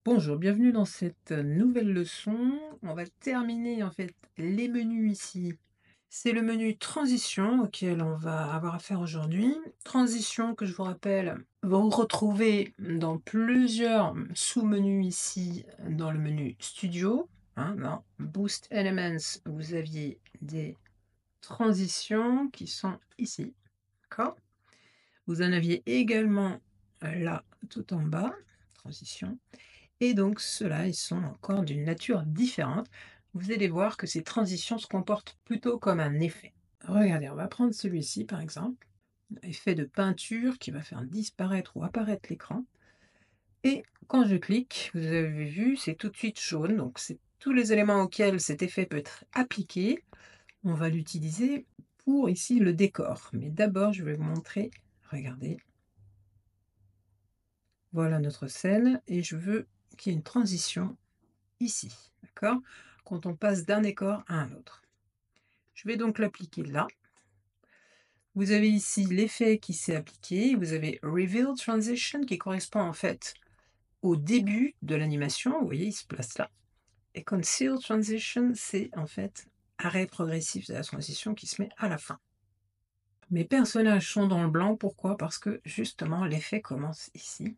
Bonjour, bienvenue dans cette nouvelle leçon. On va terminer en fait les menus ici. C'est le menu transition auquel on va avoir affaire aujourd'hui. Transition que je vous rappelle, vous retrouvez dans plusieurs sous-menus ici dans le menu studio. Dans Boost Elements, vous aviez des transitions qui sont ici. D'accord? Vous en aviez également là tout en bas, transition. Et donc ceux-là, ils sont encore d'une nature différente. Vous allez voir que ces transitions se comportent plutôt comme un effet. Regardez, on va prendre celui-ci par exemple, effet de peinture qui va faire disparaître ou apparaître l'écran. Et quand je clique, vous avez vu, c'est tout de suite jaune, donc c'est tous les éléments auxquels cet effet peut être appliqué. On va l'utiliser pour ici le décor. Mais d'abord, je vais vous montrer, regardez, voilà notre scène et je veux qu'il y ait une transition ici, d'accord? Quand on passe d'un décor à un autre. Je vais donc l'appliquer là. Vous avez ici l'effet qui s'est appliqué, vous avez Reveal Transition qui correspond en fait au début de l'animation, vous voyez, il se place là. Et Conceal Transition, c'est en fait arrêt progressif de la transition qui se met à la fin. Mes personnages sont dans le blanc, pourquoi? Parce que justement l'effet commence ici.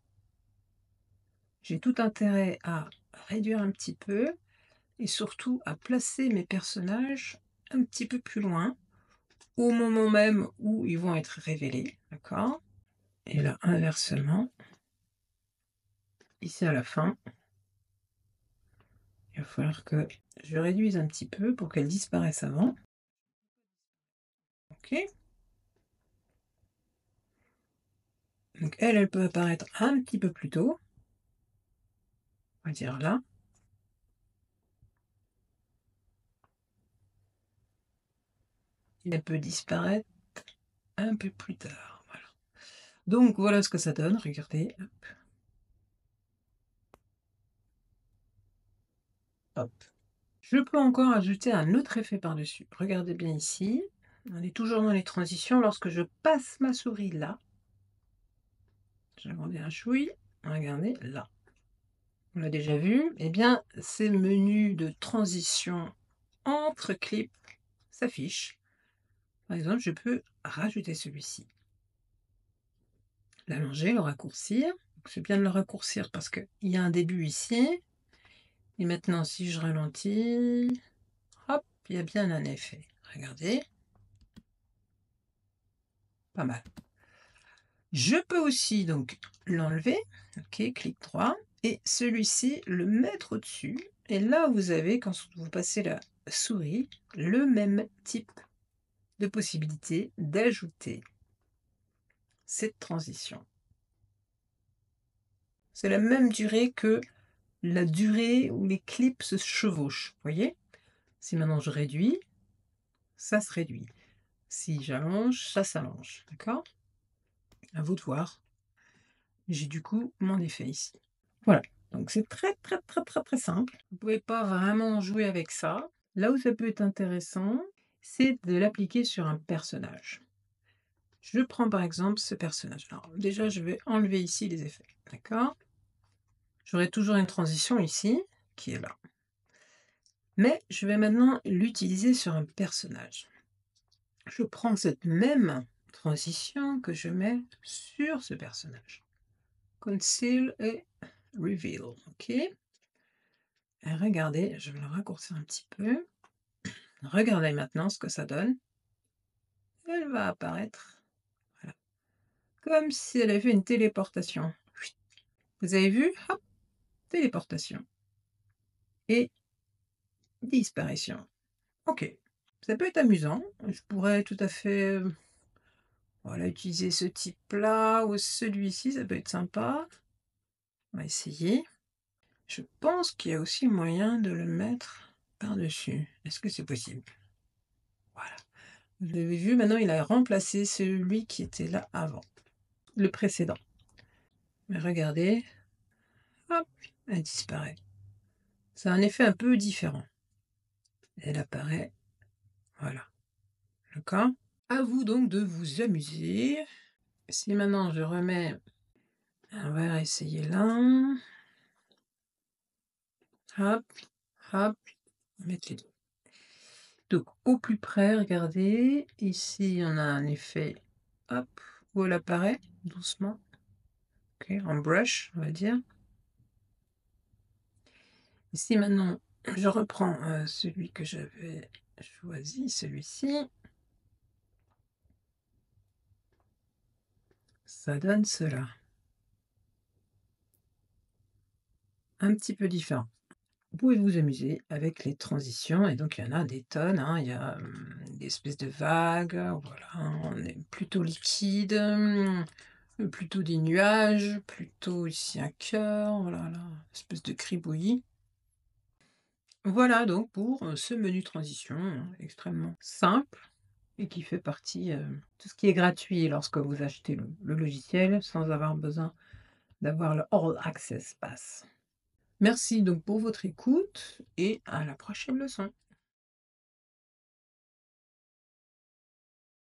J'ai tout intérêt à réduire un petit peu et surtout à placer mes personnages un petit peu plus loin, au moment même où ils vont être révélés, d'accord? Et là, inversement, ici à la fin, il va falloir que je réduise un petit peu pour qu'elles disparaissent avant. OK? Donc elle peut apparaître un petit peu plus tôt, on va dire là. Elle peut disparaître un peu plus tard, voilà. Donc voilà ce que ça donne, regardez, hop. Je peux encore ajouter un autre effet par-dessus. Regardez bien ici, on est toujours dans les transitions. Lorsque je passe ma souris là, j'agrandis un chouï, regardez là. On l'a déjà vu, eh bien ces menus de transition entre clips s'affichent. Par exemple, je peux rajouter celui-ci, l'allonger, le raccourcir. C'est bien de le raccourcir parce qu'il y a un début ici. Et maintenant, si je ralentis, hop, il y a bien un effet. Regardez, pas mal. Je peux aussi donc l'enlever, ok, clic droit, et celui-ci le mettre au-dessus. Et là, vous avez, quand vous passez la souris, le même type de possibilité d'ajouter cette transition. C'est la même durée que la durée où les clips se chevauchent, vous voyez? Si maintenant je réduis, ça se réduit. Si j'allonge, ça s'allonge, d'accord? À vous de voir. J'ai du coup mon effet ici. Voilà, donc c'est très, très, très, très, très simple. Vous pouvez pas vraiment jouer avec ça. Là où ça peut être intéressant, c'est de l'appliquer sur un personnage. Je prends par exemple ce personnage. Alors déjà, je vais enlever ici les effets, d'accord? J'aurai toujours une transition ici, qui est là. Mais je vais maintenant l'utiliser sur un personnage. Je prends cette même transition que je mets sur ce personnage. Conceal et Reveal, ok? Et regardez, je vais le raccourcir un petit peu. Regardez maintenant ce que ça donne. Elle va apparaître, voilà, comme si elle avait fait une téléportation. Vous avez vu? Hop, téléportation et disparition. OK, ça peut être amusant. Je pourrais tout à fait, voilà, utiliser ce type-là ou celui-ci, ça peut être sympa. On va essayer. Je pense qu'il y a aussi moyen de le mettre par-dessus. Est-ce que c'est possible? Voilà. Vous avez vu, maintenant il a remplacé celui qui était là avant, le précédent. Mais regardez, hop, elle disparaît. C'est un effet un peu différent. Elle apparaît, voilà. D'accord? À vous donc de vous amuser. Si maintenant je remets, on va essayer là. Hop, hop, mettre les 2. Donc au plus près, regardez, ici on a un effet, hop, où elle apparaît doucement, OK, en brush, on va dire. Ici maintenant, je reprends, celui que j'avais choisi, celui-ci, ça donne cela, un petit peu différent. Vous pouvez vous amuser avec les transitions et donc il y en a des tonnes, hein. Il y a, des espèces de vagues, voilà, on est plutôt liquide, plutôt des nuages, plutôt ici un cœur, voilà, là, espèce de cribouillis. Voilà donc pour, ce menu transition, extrêmement simple et qui fait partie, tout ce qui est gratuit lorsque vous achetez le logiciel sans avoir besoin d'avoir le All Access Pass. Merci donc pour votre écoute et à la prochaine leçon.